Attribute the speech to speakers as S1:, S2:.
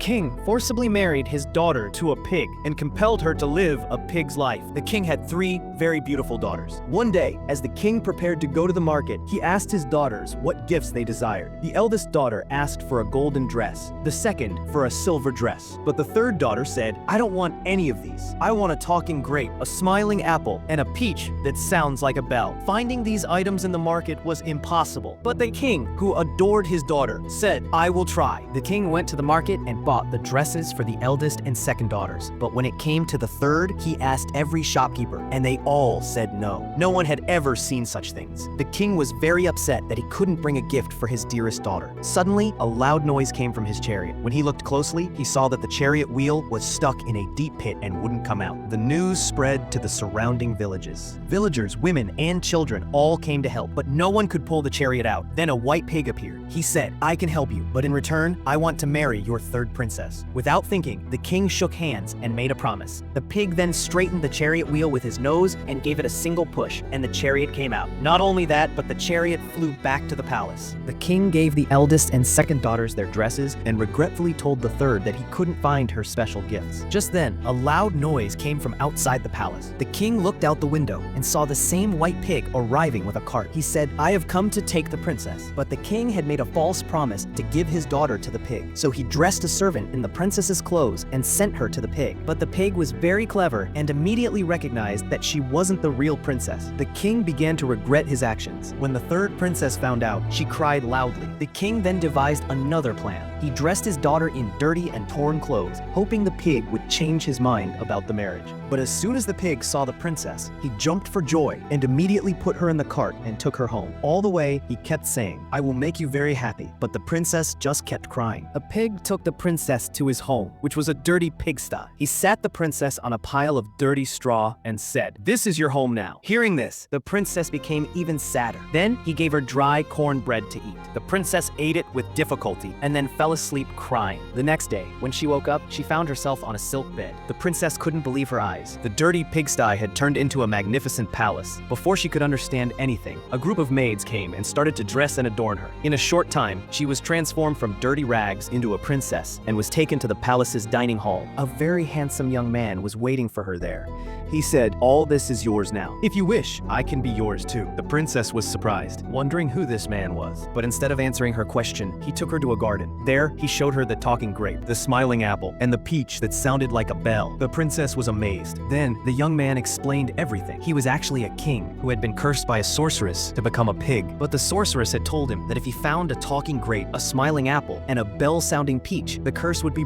S1: king forcibly married his daughter to a pig and compelled her to live a pig's life. The king had 3 very beautiful daughters. One day, as the king prepared to go to the market, he asked his daughters what gifts they desired. The eldest daughter asked for a golden dress, the second for a silver dress. But the third daughter said, "I don't want any of these. I want a talking grape, a smiling apple, and a peach that sounds like a bell." Finding these items in the market was impossible. But the king, who adored his daughter, said, "I will try." The king went to the market and bought the dresses for the eldest and second daughters. But when it came to the third, he asked every shopkeeper, and they all said no. No one had ever seen such things. The king was very upset that he couldn't bring a gift for his dearest daughter. Suddenly, a loud noise came from his chariot. When he looked closely, he saw that the chariot wheel was stuck in a deep pit and wouldn't come out. The news spread to the surrounding villages. Villagers, women, and children all came to help, but no one could pull the chariot out. Then a white pig appeared. He said, "I can help you, but in return, I want to marry your third princess." Without thinking, the king shook hands and made a promise. The pig then straightened the chariot wheel with his nose and gave it a single push, and the chariot came out. Not only that, but the chariot flew back to the palace. The king gave the eldest and second daughters their dresses and regretfully told the third that he couldn't find her special gifts. Just then, a loud noise came from outside the palace. The king looked out the window and saw the same white pig arriving with a cart. He said, "I have come to take the princess." But the king had made a false promise to give his daughter to the pig. So he dressed a servant in the princess's clothes and sent her to the pig. But the pig was very clever and immediately recognized that she wasn't the real princess. The king began to regret his actions. When the third princess found out, she cried loudly. The king then devised another plan. He dressed his daughter in dirty and torn clothes, hoping the pig would change his mind about the marriage. But as soon as the pig saw the princess, he jumped for joy and immediately put her in the cart and took her home. All the way, he kept saying, "I will make you very happy," but the princess just kept crying. A pig took the princess to his home, which was a dirty pigsty. He sat the princess on a pile of dirty straw and said, "This is your home now." Hearing this, the princess became even sadder. Then he gave her dry cornbread to eat. The princess ate it with difficulty and then fell asleep crying. The next day, when she woke up, she found herself on a silk bed. The princess couldn't believe her eyes. The dirty pigsty had turned into a magnificent palace. Before she could understand anything, a group of maids came and started to dress and adorn her. In a short time, she was transformed from dirty rags into a princess and was taken to the palace's dining hall. A very handsome young man was waiting for her there. He said, "All this is yours now. If you wish, I can be yours too." The princess was surprised, wondering who this man was. But instead of answering her question, he took her to a garden. There, he showed her the talking grape, the smiling apple, and the peach that sounded like a bell. The princess was amazed. Then, the young man explained everything. He was actually a king who had been cursed by a sorceress to become a pig. But the sorceress had told him that if he found a talking grape, a smiling apple, and a bell-sounding peach, the curse would be